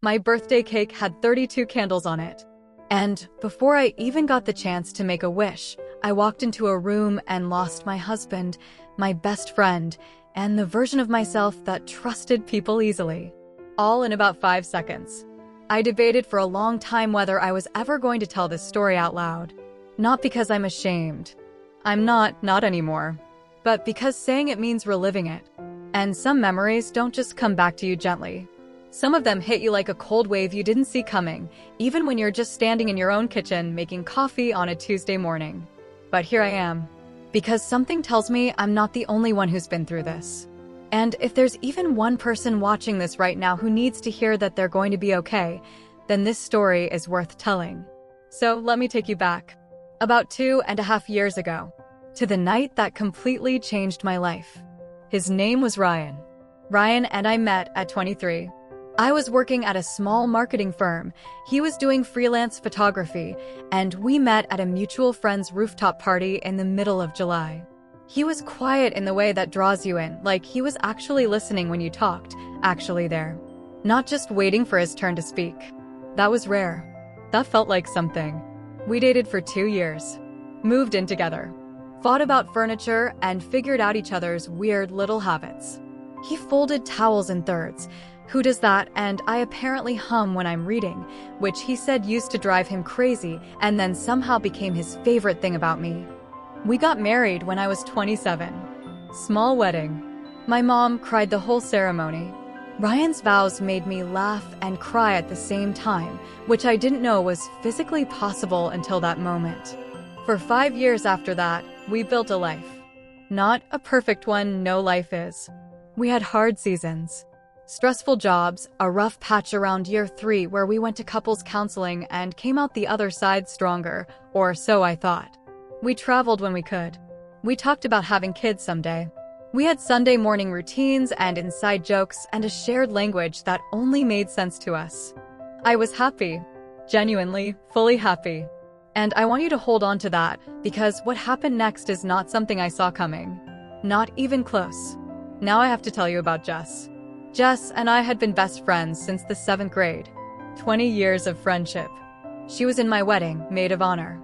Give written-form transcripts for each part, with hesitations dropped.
My birthday cake had 32 candles on it. And before I even got the chance to make a wish, I walked into a room and lost my husband, my best friend, and the version of myself that trusted people easily. All in about 5 seconds. I debated for a long time whether I was ever going to tell this story out loud. Not because I'm ashamed. I'm not anymore. But because saying it means reliving it. And some memories don't just come back to you gently. Some of them hit you like a cold wave you didn't see coming, even when you're just standing in your own kitchen making coffee on a Tuesday morning. But here I am. Because something tells me I'm not the only one who's been through this. And if there's even one person watching this right now who needs to hear that they're going to be okay, then this story is worth telling. So let me take you back. About 2.5 years ago. To the night that completely changed my life. His name was Ryan. Ryan and I met at 23. I was working at a small marketing firm. He was doing freelance photography, and we met at a mutual friend's rooftop party in the middle of July. He was quiet in the way that draws you in, like he was actually listening when you talked, actually there. Not just waiting for his turn to speak. That was rare. That felt like something. We dated for 2 years. Moved in together. Fought about furniture and figured out each other's weird little habits. He folded towels in thirds. Who does that? And I apparently hum when I'm reading, which he said used to drive him crazy and then somehow became his favorite thing about me. We got married when I was 27. Small wedding. My mom cried the whole ceremony. Ryan's vows made me laugh and cry at the same time, which I didn't know was physically possible until that moment. For 5 years after that, we built a life. Not a perfect one, no life is. We had hard seasons. Stressful jobs, a rough patch around year 3 where we went to couples counseling and came out the other side stronger, or so I thought. We traveled when we could. We talked about having kids someday. We had Sunday morning routines and inside jokes and a shared language that only made sense to us. I was happy. Genuinely, fully happy. And I want you to hold on to that, because what happened next is not something I saw coming. Not even close. Now I have to tell you about Jess. Jess and I had been best friends since the 7th grade. 20 years of friendship. She was in my wedding, maid of honor.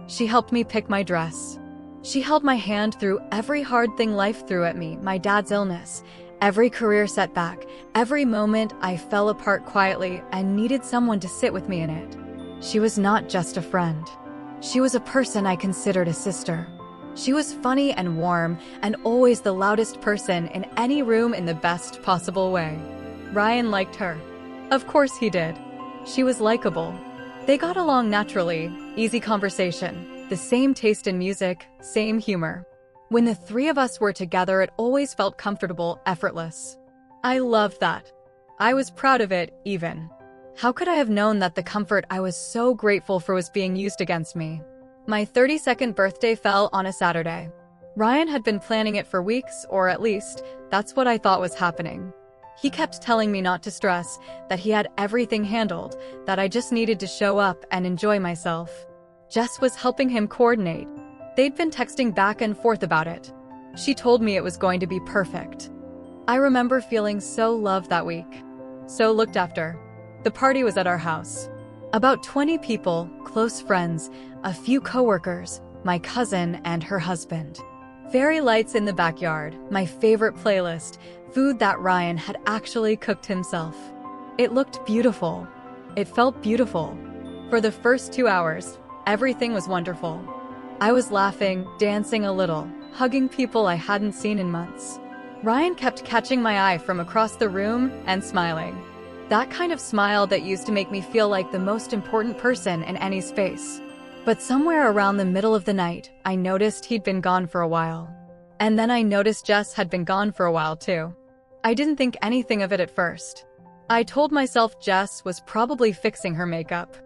She helped me pick my dress. She held my hand through every hard thing life threw at me, my dad's illness, every career setback, every moment I fell apart quietly and needed someone to sit with me in it. She was not just a friend. She was a person I considered a sister. She was funny and warm, and always the loudest person in any room in the best possible way. Ryan liked her. Of course he did. She was likable. They got along naturally, easy conversation, the same taste in music, same humor. When the 3 of us were together, it always felt comfortable, effortless. I loved that. I was proud of it, even. How could I have known that the comfort I was so grateful for was being used against me? My 32nd birthday fell on a Saturday. Ryan had been planning it for weeks, or at least, that's what I thought was happening. He kept telling me not to stress, that he had everything handled, that I just needed to show up and enjoy myself. Jess was helping him coordinate. They'd been texting back and forth about it. She told me it was going to be perfect. I remember feeling so loved that week. So looked after. The party was at our house. About 20 people, close friends, a few coworkers, my cousin and her husband. Fairy lights in the backyard, my favorite playlist, food that Ryan had actually cooked himself. It looked beautiful. It felt beautiful. For the first 2 hours, everything was wonderful. I was laughing, dancing a little, hugging people I hadn't seen in months. Ryan kept catching my eye from across the room and smiling. That kind of smile that used to make me feel like the most important person in any space. But somewhere around the middle of the night, I noticed he'd been gone for a while. And then I noticed Jess had been gone for a while too. I didn't think anything of it at first. I told myself Jess was probably fixing her makeup.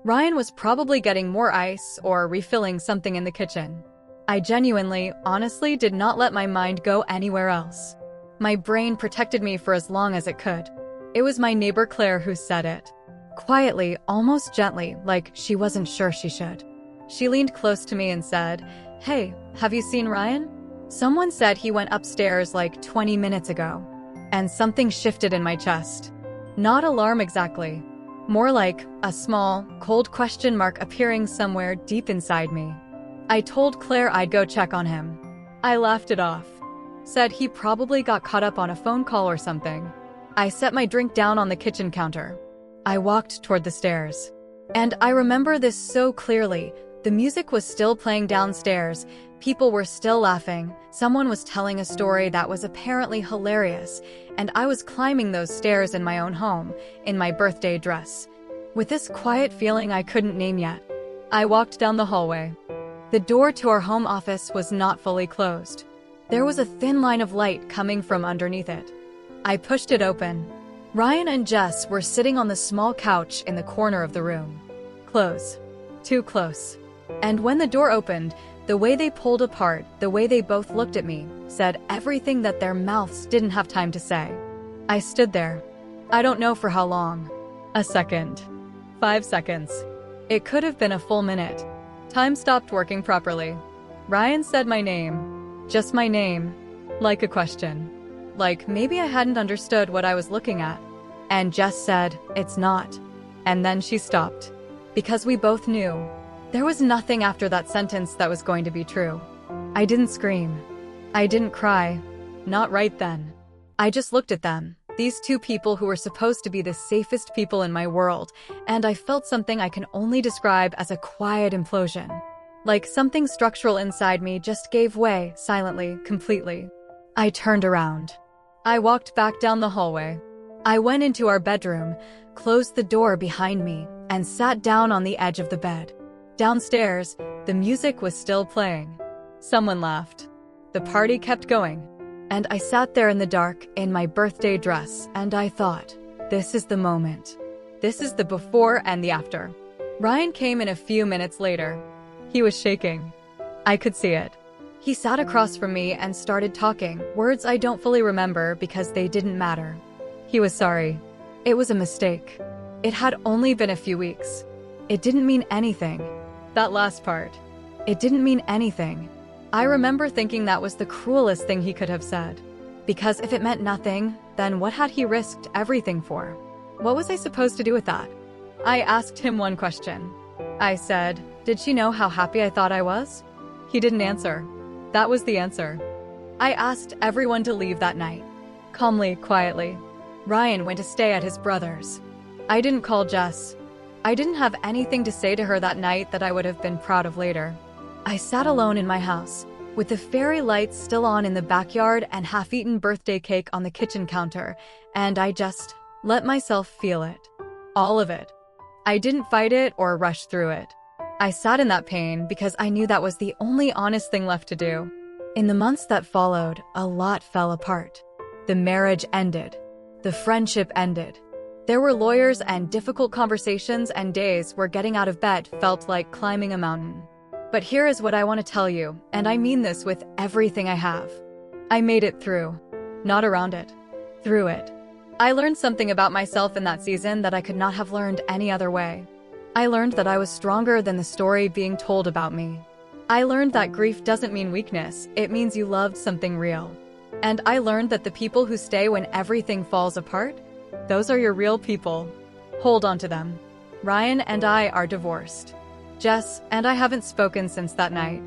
Ryan was probably getting more ice or refilling something in the kitchen. I genuinely, honestly did not let my mind go anywhere else. My brain protected me for as long as it could. It was my neighbor Claire who said it. Quietly, almost gently, like she wasn't sure she should. She leaned close to me and said, "Hey, have you seen Ryan? Someone said he went upstairs like 20 minutes ago." And something shifted in my chest. Not alarm exactly, More like a small, cold question mark appearing somewhere deep inside me. I told Claire I'd go check on him. I laughed it off. Said he probably got caught up on a phone call or something. I set my drink down on the kitchen counter. I walked toward the stairs. And I remember this so clearly. The music was still playing downstairs. People were still laughing. Someone was telling a story that was apparently hilarious. And I was climbing those stairs in my own home, in my birthday dress, with this quiet feeling I couldn't name yet. I walked down the hallway. The door to our home office was not fully closed. There was a thin line of light coming from underneath it. I pushed it open. Ryan and Jess were sitting on the small couch in the corner of the room. Close. Too close. And when the door opened, the way they pulled apart, the way they both looked at me, said everything that their mouths didn't have time to say. I stood there. I don't know for how long. A second. 5 seconds. It could have been a full minute. Time stopped working properly. Ryan said my name. Just my name. Like a question. Like maybe I hadn't understood what I was looking at. And Jess said, "It's not." And then she stopped. Because we both knew. There was nothing after that sentence that was going to be true. I didn't scream. I didn't cry. Not right then. I just looked at them. These two people who were supposed to be the safest people in my world, and I felt something I can only describe as a quiet implosion. Like something structural inside me just gave way, silently, completely. I turned around. I walked back down the hallway. I went into our bedroom, closed the door behind me, and sat down on the edge of the bed. Downstairs, the music was still playing. Someone laughed. The party kept going. And I sat there in the dark, in my birthday dress, and I thought, this is the moment. This is the before and the after. Ryan came in a few minutes later. He was shaking. I could see it. He sat across from me and started talking, words I don't fully remember because they didn't matter. He was sorry. It was a mistake. It had only been a few weeks. It didn't mean anything. That last part. It didn't mean anything. I remember thinking that was the cruelest thing he could have said. Because if it meant nothing, then what had he risked everything for? What was I supposed to do with that? I asked him one question. I said, "Did she know how happy I thought I was?" He didn't answer. That was the answer. I asked everyone to leave that night. Calmly, quietly. Ryan went to stay at his brother's. I didn't call Jess. I didn't have anything to say to her that night that I would have been proud of later. I sat alone in my house, with the fairy lights still on in the backyard and half-eaten birthday cake on the kitchen counter, and I just let myself feel it. All of it. I didn't fight it or rush through it. I sat in that pain because I knew that was the only honest thing left to do. In the months that followed, a lot fell apart. The marriage ended. The friendship ended. There were lawyers and difficult conversations and days where getting out of bed felt like climbing a mountain. But here is what I want to tell you, and I mean this with everything I have. I made it through. Not around it. Through it. I learned something about myself in that season that I could not have learned any other way. I learned that I was stronger than the story being told about me. I learned that grief doesn't mean weakness, it means you loved something real. And I learned that the people who stay when everything falls apart, those are your real people. Hold on to them. Ryan and I are divorced. Jess and I haven't spoken since that night.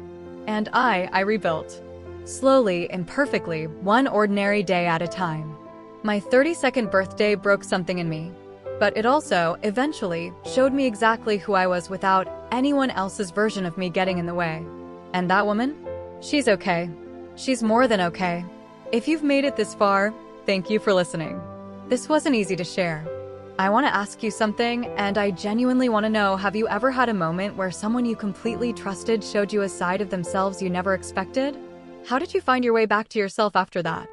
And I rebuilt. Slowly, imperfectly, one ordinary day at a time. My 32nd birthday broke something in me. But it also, eventually, showed me exactly who I was without anyone else's version of me getting in the way. And that woman? She's okay. She's more than okay. If you've made it this far, thank you for listening. This wasn't easy to share. I want to ask you something, and I genuinely want to know, have you ever had a moment where someone you completely trusted showed you a side of themselves you never expected? How did you find your way back to yourself after that?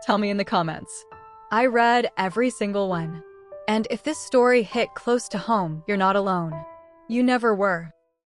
Tell me in the comments. I read every single one. And if this story hit close to home, you're not alone. You never were.